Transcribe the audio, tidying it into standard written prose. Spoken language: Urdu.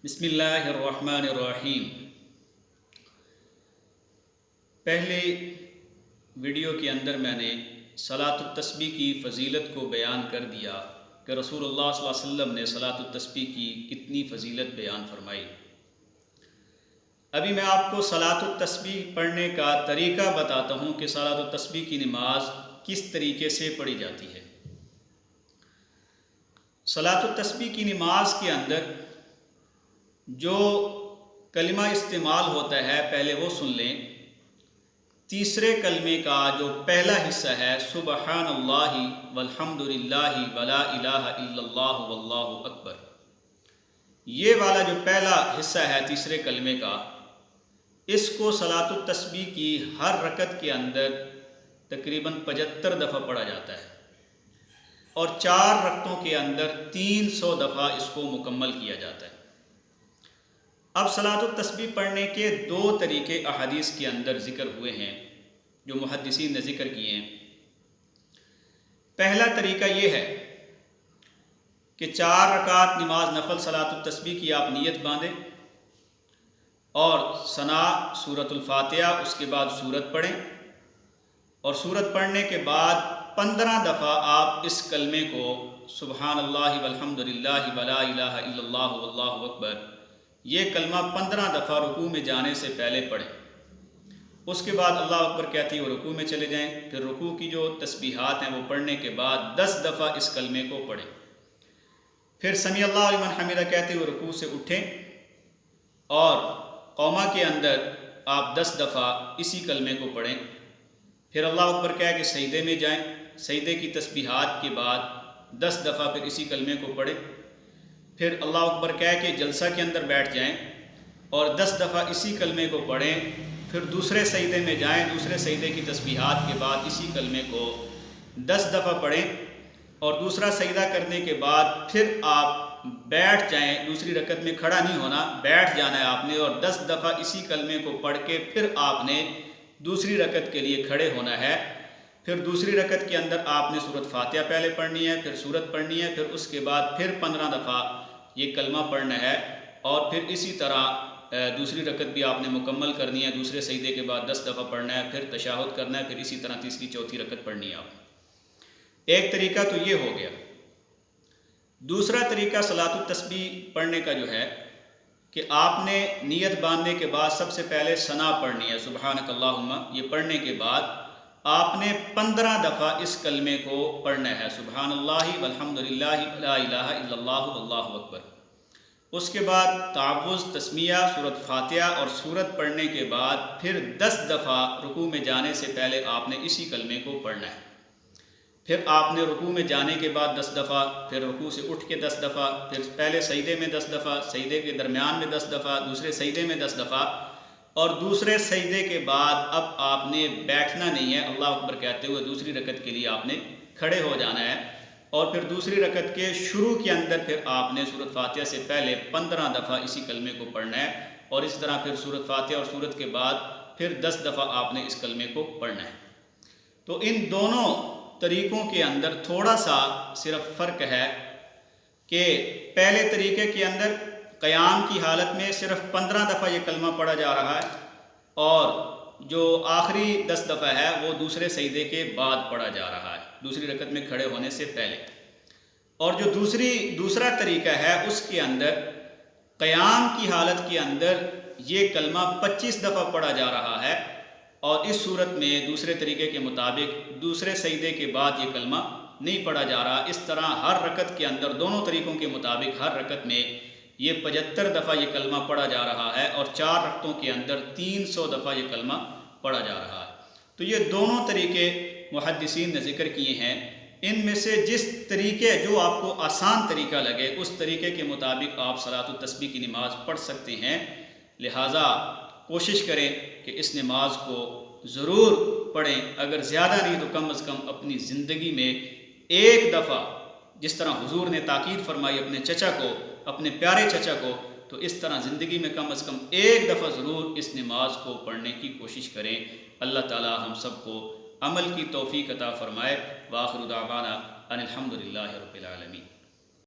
بسم اللہ الرحمن الرحیم۔ پہلے ویڈیو کے اندر میں نے صلاۃ التسبیح کی فضیلت کو بیان کر دیا کہ رسول اللہ صلی اللہ علیہ وسلم نے صلاۃ التسبیح کی کتنی فضیلت بیان فرمائی۔ ابھی میں آپ کو صلاۃ التسبیح پڑھنے کا طریقہ بتاتا ہوں کہ صلاۃ التسبیح کی نماز کس طریقے سے پڑھی جاتی ہے۔ صلاۃ التسبیح کی نماز کے اندر جو کلمہ استعمال ہوتا ہے پہلے وہ سن لیں۔ تیسرے کلمے کا جو پہلا حصہ ہے سبحان اللہ والحمد للہ ولا الہ الا اللہ واللہ اکبر، یہ والا جو پہلا حصہ ہے تیسرے کلمے کا، اس کو صلاۃ التسبیح کی ہر رکعت کے اندر تقریباً 75 دفعہ پڑھا جاتا ہے اور 4 رکعتوں کے اندر 300 دفعہ اس کو مکمل کیا جاتا ہے۔ اب صلاۃ التسبیح پڑھنے کے 2 طریقے احادیث کے اندر ذکر ہوئے ہیں جو محدثین نے ذکر کیے ہیں۔ پہلا طریقہ یہ ہے کہ 4 رکعت نماز نفل صلاۃ التسبیح کی آپ نیت باندھیں اور ثنا سورۃ الفاتحہ، اس کے بعد سورت پڑھیں اور سورت پڑھنے کے بعد 15 دفعہ آپ اس کلمے کو سبحان اللہ والحمد للہ ولا الہ الا اللہ واللہ اکبر، یہ کلمہ 15 دفعہ رکوع میں جانے سے پہلے پڑھیں۔ اس کے بعد اللہ اکبر کہتے ہوئے رکوع میں چلے جائیں، پھر رکوع کی جو تسبیحات ہیں وہ پڑھنے کے بعد 10 دفعہ اس کلمے کو پڑھیں، پھر سمیع اللہ لمن حمدہ کہتے ہوئے رکوع سے اٹھیں اور قومہ کے اندر آپ 10 دفعہ اسی کلمے کو پڑھیں، پھر اللہ اکبر کہہ کے سجدے میں جائیں، سجدے کی تسبیحات کے بعد 10 دفعہ پھر اسی کلمے کو پڑھیں، پھر اللہ اکبر کہہ کے جلسہ کے اندر بیٹھ جائیں اور 10 دفعہ اسی کلمے کو پڑھیں، پھر دوسرے سجدے میں جائیں، دوسرے سجدے کی تسبیحات کے بعد اسی کلمے کو 10 دفعہ پڑھیں اور دوسرا سجدہ کرنے کے بعد پھر آپ بیٹھ جائیں، دوسری رکعت میں کھڑا نہیں ہونا، بیٹھ جانا ہے آپ نے اور 10 دفعہ اسی کلمے کو پڑھ کے پھر آپ نے دوسری رکعت کے لیے کھڑے ہونا ہے۔ پھر دوسری رکعت کے اندر آپ نے سورۃ فاتحہ پہلے پڑھنی ہے، پھر سورت پڑھنی ہے، پھر اس کے بعد پھر 15 دفعہ یہ کلمہ پڑھنا ہے اور پھر اسی طرح دوسری رکعت بھی آپ نے مکمل کرنی ہے، دوسرے سجدے کے بعد 10 دفعہ پڑھنا ہے، پھر تشہد کرنا ہے، پھر اسی طرح تیسری چوتھی رکعت پڑھنی ہے آپ۔ ایک طریقہ تو یہ ہو گیا۔ دوسرا طریقہ صلاۃ التسبیح پڑھنے کا جو ہے کہ آپ نے نیت باندھنے کے بعد سب سے پہلے ثنا پڑھنی ہے سبحانک اللہم، یہ پڑھنے کے بعد آپ نے 15 دفعہ اس کلمے کو پڑھنا ہے سبحان اللہ والحمد للہ لا الہ الا اللہ واللہ اکبر۔ اس کے بعد تعوذ، تسمیہ، سورۃ فاتحہ اور سورت پڑھنے کے بعد پھر 10 دفعہ رکوع میں جانے سے پہلے آپ نے اسی کلمے کو پڑھنا ہے، پھر آپ نے رکوع میں جانے کے بعد 10 دفعہ، پھر رکوع سے اٹھ کے 10 دفعہ، پھر پہلے سجدے میں 10 دفعہ، سجدے کے درمیان میں 10 دفعہ، دوسرے سجدے میں 10 دفعہ اور دوسرے سجدے کے بعد اب آپ نے بیٹھنا نہیں ہے، اللہ اکبر کہتے ہوئے دوسری رکعت کے لیے آپ نے کھڑے ہو جانا ہے اور پھر دوسری رکعت کے شروع کے اندر پھر آپ نے سورۃ فاتحہ سے پہلے 15 دفعہ اسی کلمے کو پڑھنا ہے اور اس طرح پھر سورۃ فاتحہ اور سورت کے بعد پھر 10 دفعہ آپ نے اس کلمے کو پڑھنا ہے۔ تو ان دونوں طریقوں کے اندر تھوڑا سا صرف فرق ہے کہ پہلے طریقے کے اندر قیام کی حالت میں صرف 15 دفعہ یہ کلمہ پڑھا جا رہا ہے اور جو آخری 10 دفعہ ہے وہ دوسرے سجدے کے بعد پڑھا جا رہا ہے، دوسری رکعت میں کھڑے ہونے سے پہلے۔ اور جو دوسرا طریقہ ہے اس کے اندر قیام کی حالت کے اندر یہ کلمہ 25 دفعہ پڑھا جا رہا ہے اور اس صورت میں دوسرے طریقے کے مطابق دوسرے سجدے کے بعد یہ کلمہ نہیں پڑھا جا رہا۔ اس طرح ہر رکعت کے اندر دونوں طریقوں کے مطابق ہر رکعت میں یہ 75 دفعہ یہ کلمہ پڑھا جا رہا ہے اور 4 رکعتوں کے اندر 300 دفعہ یہ کلمہ پڑھا جا رہا ہے۔ تو یہ دونوں طریقے محدثین نے ذکر کیے ہیں، ان میں سے جس طریقے جو آپ کو آسان طریقہ لگے اس طریقے کے مطابق آپ صلاۃ التسبیح کی نماز پڑھ سکتے ہیں، لہٰذا کوشش کریں کہ اس نماز کو ضرور پڑھیں، اگر زیادہ نہیں تو کم از کم اپنی زندگی میں ایک دفعہ، جس طرح حضور نے تاکید فرمائی اپنے چچا کو، اپنے پیارے چچا کو، تو اس طرح زندگی میں کم از کم ایک دفعہ ضرور اس نماز کو پڑھنے کی کوشش کریں۔ اللہ تعالی ہم سب کو عمل کی توفیق عطا فرمائے۔ وآخر دعوانا ان الحمد للہ رب العالمین۔